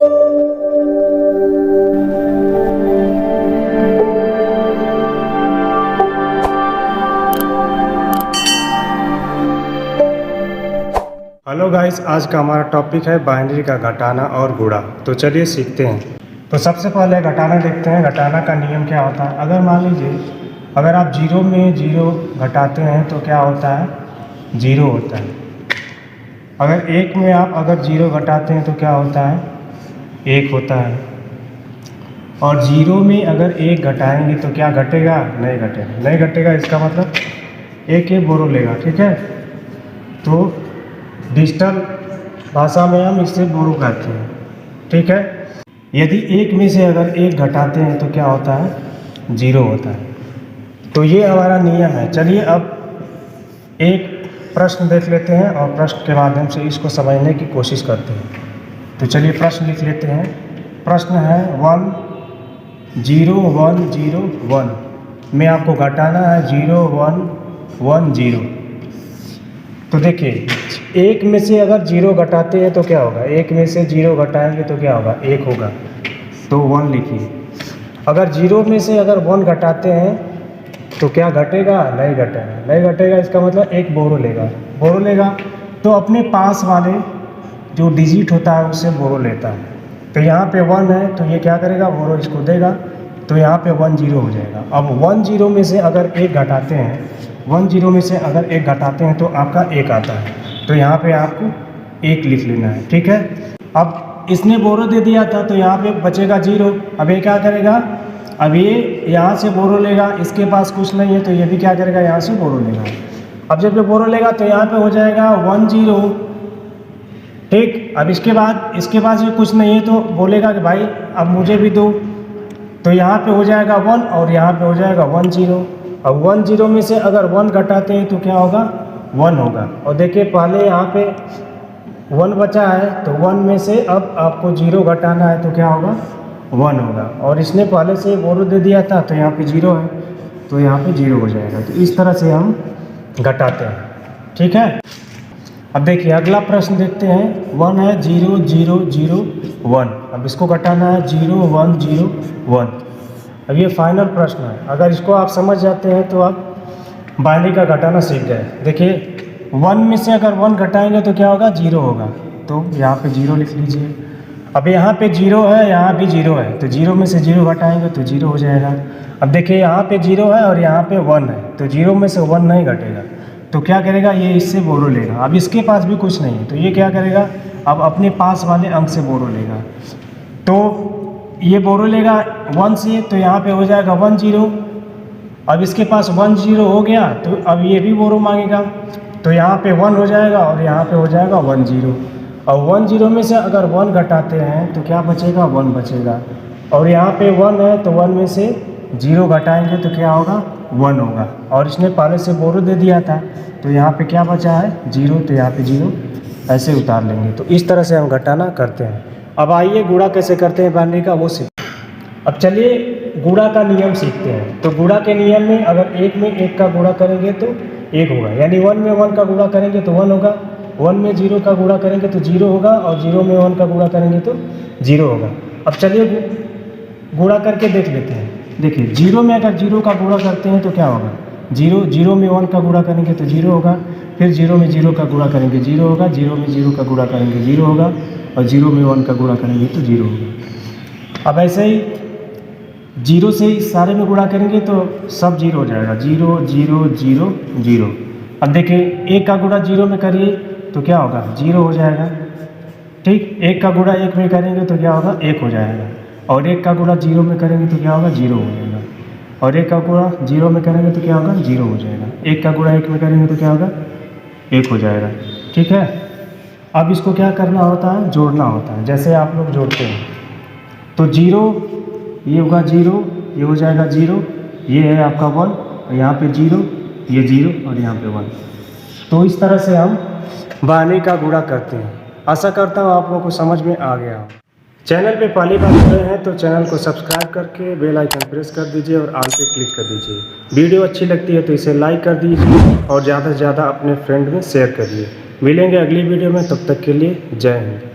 Hello guys, आज का हमारा टॉपिक है बाइनरी का घटाना और गुणा। तो चलिए सीखते हैं। तो सबसे पहले घटाना देखते हैं। घटाना का नियम क्या होता है। अगर मान लीजिए अगर आप जीरो में जीरो घटाते हैं तो क्या होता है, जीरो होता है। अगर एक में आप अगर जीरो घटाते हैं तो क्या होता है, एक होता है। और जीरो में अगर एक घटाएंगे तो क्या घटेगा, नहीं घटेगा। नहीं घटेगा इसका मतलब एक ही बोरो लेगा, ठीक है। तो डिजिटल भाषा में हम इससे बोरो कहते हैं, ठीक है। यदि एक में से अगर एक घटाते हैं तो क्या होता है, जीरो होता है। तो ये हमारा नियम है। चलिए अब एक प्रश्न देख लेते हैं और प्रश्न के माध्यम से इसको समझने की कोशिश करते हैं। तो चलिए प्रश्न लिख लेते हैं। प्रश्न है 1 0 1 0 1 में आपको घटाना है 0 1 1 0। तो देखिए एक में से अगर जीरो घटाते हैं तो क्या होगा, एक में से जीरो घटाएंगे तो क्या होगा, एक होगा। तो 1 लिखिए। अगर जीरो में से अगर 1 घटाते हैं तो क्या घटेगा, नहीं घटेगा। नहीं घटेगा इसका मतलब एक बोरो लेगा। बोरो लेगा तो अपने पास वाले जो डिजिट होता है उससे बोरो लेता है। तो यहाँ पे 1 है तो ये क्या करेगा, बोरो इसको देगा। तो यहाँ पे 1 0 हो जाएगा। अब 1 0 में से अगर एक घटाते हैं, 1 0 में से अगर एक घटाते हैं तो आपका एक आता है। तो यहाँ पे आपको एक लिख लेना है, ठीक है। अब इसने बोरो दे दिया था तो यहाँ पे बचेगा 0। अब ये क्या करेगा, अब ये यहाँ से बोरो लेगा, इसके पास कुछ नहीं है तो ये भी क्या करेगा, यहाँ से बोरो लेगा। अब जब ये बोरो लेगा तो यहाँ पे हो जाएगा 1 0, ठीक। अब इसके पास भी कुछ नहीं है तो बोलेगा कि भाई अब मुझे भी दो। तो यहाँ पे हो जाएगा 1 और यहाँ पे हो जाएगा 1 0। अब 1 0 में से अगर 1 घटाते हैं तो क्या होगा, 1 होगा। और देखिए पहले यहाँ पे 1 बचा है तो 1 में से अब आपको 0 घटाना है तो क्या होगा, 1 होगा। और इसने पहले से बोरो दे दिया था तो यहाँ पे 0 है तो यहाँ पे 0 हो जाएगा। तो इस तरह से हम घटाते हैं, ठीक है। अब देखिए अगला प्रश्न देखते हैं। 1 है 0 0 0 1। अब इसको घटाना है 0 1 0 1। अब ये फाइनल प्रश्न है। अगर इसको आप समझ जाते हैं तो आप बाइनरी का घटाना सीख गए। देखिए 1 में से अगर 1 घटाएंगे तो क्या होगा, 0 होगा। तो यहाँ पे 0 लिख लीजिए। अब यहाँ पे 0 है, यहाँ भी 0 है तो 0 में से 0 घटाएंगे तो 0 हो जाएगा। अब देखिए यहाँ पे 0 है और यहाँ पे 1 है तो 0 में से 1 नहीं घटेगा। तो क्या करेगा, ये इससे बोरो लेगा। अब इसके पास भी कुछ नहीं है तो ये क्या करेगा, अब अपने पास वाले अंक से बोरो लेगा। तो ये बोरो लेगा 1 से तो यहाँ पे हो जाएगा 1 0। अब इसके पास 1 0 हो गया तो अब ये भी बोरो मांगेगा। तो यहाँ पे 1 हो जाएगा और यहाँ पे हो जाएगा 1 0। और 1 0 में से अगर 1 घटाते हैं तो क्या बचेगा, 1 बचेगा। और यहाँ पे 1 है तो 1 में से 0 घटाएंगे तो क्या होगा, 1 होगा। और इसने पहले से बोरो दे दिया था तो यहाँ पे क्या बचा है, 0। तो यहाँ पे 0 ऐसे उतार लेंगे। तो इस तरह से हम घटाना करते हैं। अब आइए गुणा कैसे करते हैं बाइनरी का वो सीख। अब चलिए गुणा का नियम सीखते हैं। तो गुणा के नियम में अगर एक में एक का गुणा करेंगे तो एक होगा, यानी 1 में 1 का गुणा करेंगे तो 1 होगा। 1 में 0 का गुणा करेंगे तो 0 होगा और 0 में 1 का गुणा करेंगे तो 0 होगा। अब चलिए गुणा करके देख लेते हैं। देखिए 0 में अगर 0 का गुणा करते हैं तो क्या होगा, 0 में 1 का गुणा करेंगे तो 0 होगा। फिर 0 में 0 का गुणा करेंगे 0 होगा। 0 में 0 का गुणा करेंगे 0 होगा और 0 में 1 का गुणा करेंगे तो 0 होगा। अब ऐसे ही 0 से ही सारे में गुणा करेंगे तो सब 0 हो जाएगा, 0 0 0 0। अब देखिए 1 का गुणा 0 में करिए तो क्या होगा, 0 हो जाएगा, ठीक। 1 का गुणा 1 में करेंगे तो क्या होगा, 1 हो जाएगा। और 1 का गुणा 0 में करेंगे तो क्या होगा, 0 हो जाएगा। और 1 का गुणा 0 में करेंगे तो क्या होगा, 0 हो जाएगा। 1 का गुणा 1 में करेंगे तो क्या होगा, 1 हो जाएगा, ठीक है। अब इसको क्या करना होता है, जोड़ना होता है। जैसे आप लोग जोड़ते हैं तो 0 ये होगा 0, ये हो जाएगा 0, ये है आपका 1 और यहाँ पे 0, ये 0 और यहाँ पे 1। तो इस तरह से हम बाइनरी का गुणा करते हैं। आशा करता हूँ आप लोगों को समझ में आ गया हो। चैनल पे पहली बार जुड़े हैं तो चैनल को सब्सक्राइब करके बेल आइकन प्रेस कर दीजिए और ऑल पे क्लिक कर दीजिए। वीडियो अच्छी लगती है तो इसे लाइक कर दीजिए और ज़्यादा से ज़्यादा अपने फ्रेंड में शेयर करिए। मिलेंगे अगली वीडियो में, तब तक के लिए जय हिंद।